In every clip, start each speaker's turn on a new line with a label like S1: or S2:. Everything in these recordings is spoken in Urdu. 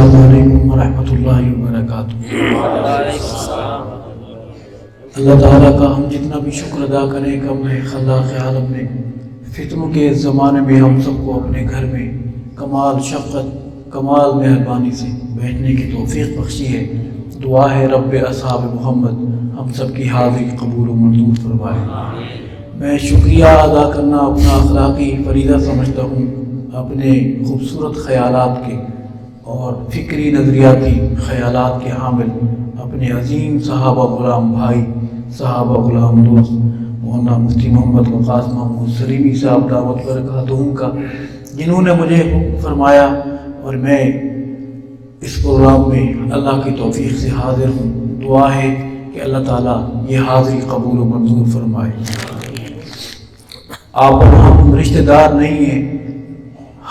S1: السلام علیکم ورحمۃ اللہ وبرکاتہ۔ اللہ تعالیٰ کا ہم جتنا بھی شکر ادا کریں کم ہے۔ خلاق عالم نے فتنوں کے اس زمانے میں ہم سب کو اپنے گھر میں کمال شفقت کمال مہربانی سے بیٹھنے کی توفیق بخشی ہے۔ دعا ہے رب اصحاب محمد ہم سب کی حاضری قبول و منظور فرمائے۔ میں شکریہ ادا کرنا اپنا اخلاقی فریضہ سمجھتا ہوں اپنے خوبصورت خیالات کے اور فکری نظریاتی خیالات کے حامل اپنے عظیم صحابہ غلام بھائی صحابہ غلام دوست مولانا مفتی محمد وقاص محمود سلیمی صاحب دعوت برکاتہم کا، جنہوں نے مجھے حکم فرمایا اور میں اس پروگرام میں اللہ کی توفیق سے حاضر ہوں۔ دعا ہے کہ اللہ تعالیٰ یہ حاضری قبول و منظور فرمائے۔ آپ اور ہم رشتہ دار نہیں ہیں،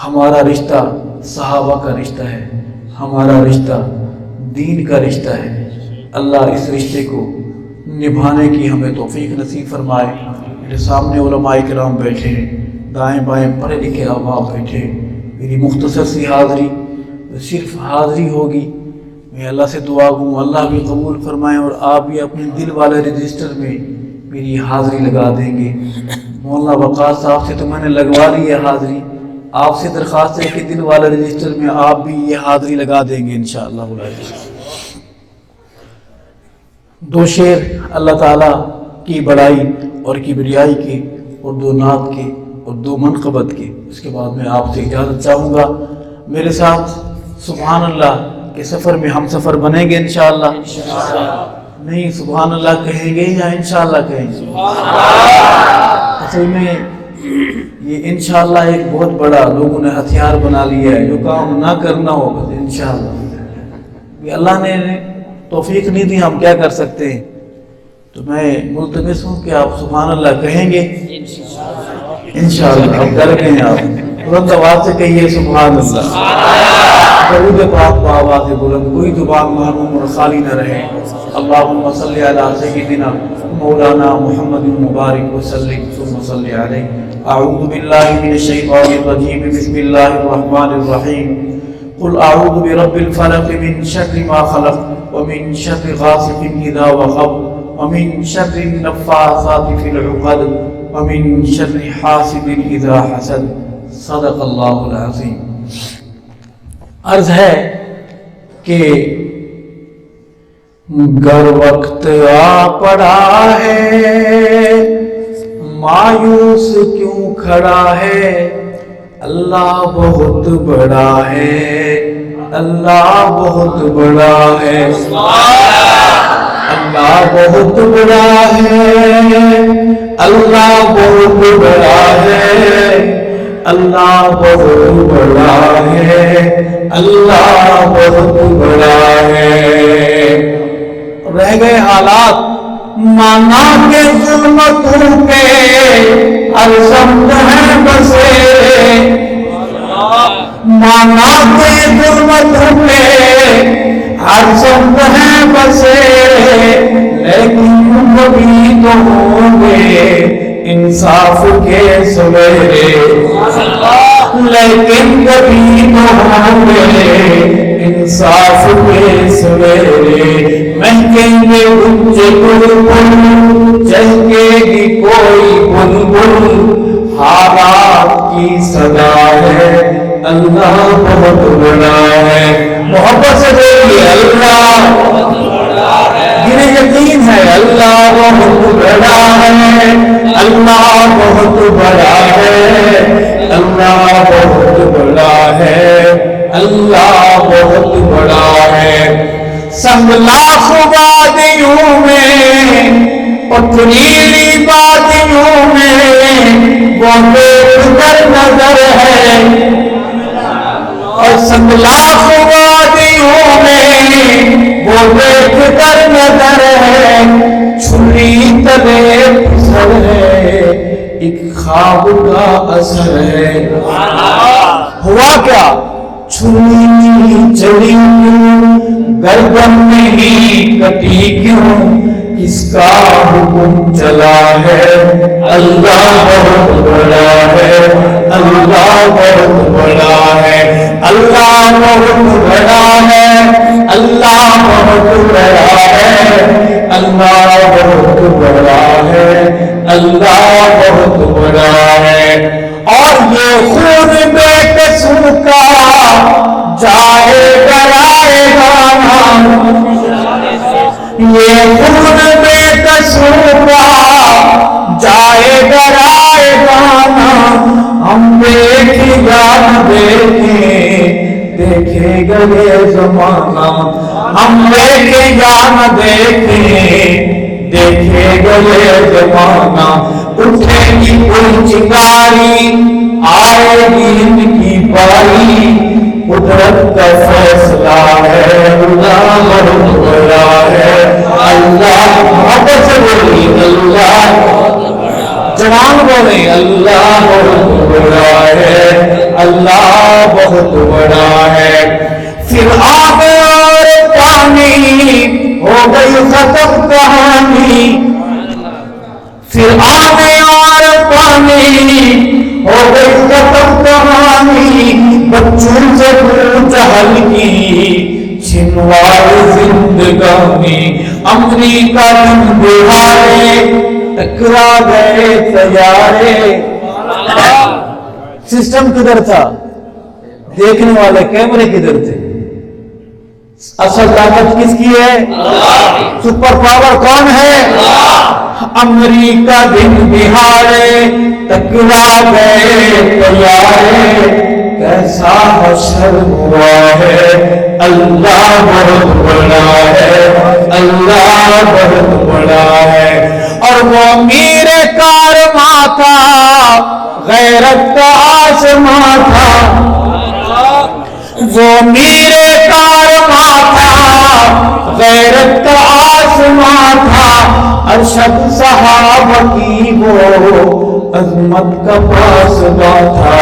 S1: ہمارا رشتہ صحابہ کا رشتہ ہے، ہمارا رشتہ دین کا رشتہ ہے۔ اللہ اس رشتے کو نبھانے کی ہمیں توفیق نصیب فرمائے۔ میرے سامنے علماء کرام بیٹھے ہیں، دائیں بائیں پڑھے لکھے احباب بیٹھے ہیں۔ میری مختصر سی حاضری صرف حاضری ہوگی۔ میں اللہ سے دعا گوں اللہ بھی قبول فرمائیں اور آپ بھی اپنے دل والے رجسٹر میں میری حاضری لگا دیں گے۔ مولانا وقاص صاحب سے تو میں نے لگوا لی ہے حاضری، آپ سے درخواست ہے کہ دل والے رجسٹر میں آپ بھی یہ حاضری لگا دیں گے انشاءاللہ۔ دو شعر اللہ تعالیٰ کی بڑائی اور کبریائی کے اور دو نعت کے اور دو منقبت کے، اس کے بعد میں آپ سے اجازت چاہوں گا۔ میرے ساتھ سبحان اللہ کے سفر میں ہم سفر بنیں گے انشاءاللہ؟ نہیں، سبحان اللہ کہیں گے یا انشاءاللہ کہیں گے؟ اصل میں یہ انشاءاللہ ایک بہت بڑا لوگوں نے ہتھیار بنا لیا ہے، جو کام نہ کرنا ہو بس انشاءاللہ۔ یہ اللہ نے توفیق نہیں دی، ہم کیا کر سکتے ہیں؟ تو میں ملتمس ہوں کہ آپ سبحان اللہ کہیں گے انشاءاللہ۔ اب ڈر گئے ہیں آپ، بلند آواز سے کہیے سبحان اللہ۔ درود پاک بآواز بلند، کوئی زبان معلوم اور خالی نہ رہے۔ اللہم صلی علی سیدنا مولانا محمد مبارک وسلم ثم صلی علیہ۔ اعوذ باللہ من الشیطان الرجیم، بسم اللہ الرحمن الرحیم۔ قل اعوذ برب الفلق من شر ما خلق ومن شر غاسق اذا وقب ومن شر النفاثات في العقد ومن شر حاسد اذا حسد۔ صدق اللہ العظیم۔ عرض ہے کہ گر وقت آ پڑا ہے مایوس کیوں کھڑا ہے، اللہ بہت بڑا ہے، اللہ بہت بڑا ہے، اللہ بہت بڑا ہے، اللہ بہت بڑا ہے، اللہ بہت بڑا ہے، اللہ بہت بڑا ہے۔ رہ گئے حالات مانا کے ظلمتوں پہ ہر سمت ہے بسے، مانا کے ظلمتوں پہ ہر سمت ہے بسے، لیکن کبھی تو ہوں گے انصاف کے سویرے، لیکن کبھی تو ہوں گے انصاف کے سویرے۔ مہکیں گے اونچے بلبل، چہکے گی کوئی بلبل، حالات کی صدا ہے، اللہ بہت بڑا ہے۔ محبت سے بولیے اللہ، جنہیں یقین ہے اللہ بہت بڑا ہے، اللہ بہت بڑا ہے، اللہ بہت بڑا ہے، اللہ بہت بڑا ہے۔ سنگ لاکھ وادیوں میں پتھریلی وادیوں میں وہ دیکھ کر نظر ہے، اور سنگ لاکھ وادیوں میں وہ دیکھ کر نظر ہے، چھری تلے پھسل ہے ایک خواب کا اثر ہے۔ ہوا کیا؟ چھری چلی کیوں، گردن میں ہی کٹی کیوں، کس کا حکم چلا ہے، اللہ بہت بڑا ہے، اللہ بہت بڑا ہے، اللہ بہت بڑا بڑا ہے، اللہ بہت بڑا ہے، اللہ بہت بڑا ہے، اللہ بہت بڑا ہے۔ اور یہ خون بے قصور کا جائے گرائے گانا، یہ خون بے قصور کا جائے گرائے گانا، ہم دیکھیں یا نہ دیکھیں دیکھے گا یہ زمانہ، ہم دیکھیں یا نہ دیکھیں دیکھے گا یہ زمانہ۔ اٹھے گی کوئی چنگاری آئے گی ان کی باری، قدرت کا فیصلہ ہے، اللہ بہت بڑا ہے، اللہ محبت سے بولی اللہ، جوان بولے اللہ بہت بڑا ہے، اللہ بہت بڑا ہے۔ پھر آگ اور پانی ہو گئی ختم کہانی، پھر آگ اور پانی ہو گئی ختم کہانی، بچوں سے پوچھا حل کی چھنوار زندگانی، امریکہ دن دہاڑے ٹکرا گئے طیارے۔ سسٹم کدھر تھا؟ دیکھنے والے کیمرے کدھر تھے؟ اصل طاقت کس کی ہے؟ سپر پاور کون ہے؟ امریکہ دن دہاڑے ٹکرا گئے طیارے، کیسا حشر ہوا ہے، اللہ بہت بڑا ہے، اللہ بہت بڑا ہے۔ اور وہ میر کارواں تھا، غیرت کا آسماں تھا، وہ میر کارواں تھا، غیرت کا آسماں تھا، ارشد صحابہ کی وہ عظمت کا پاسباں تھا،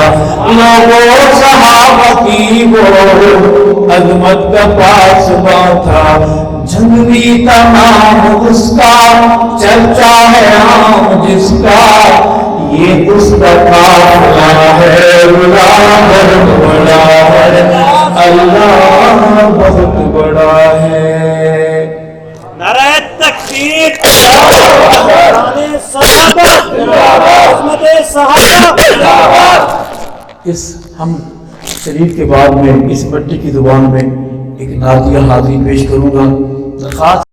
S1: لوگوں صحابہ کی وہ عظمت کا پاسباں تھا، جنگلی کا نام اس کا چرچا ہے عام جس کا، یہ اس کا قافلہ ہے، اللہ بہت بڑا ہے، اللہ بہت بڑا ہے۔
S2: نعرہ تکبیر، عظمت صحابہ۔
S1: اس ہم شریف کے بعد میں اس مٹی کی زبان میں ایک نعتیہ حاضری پیش کروں گا۔ درخواست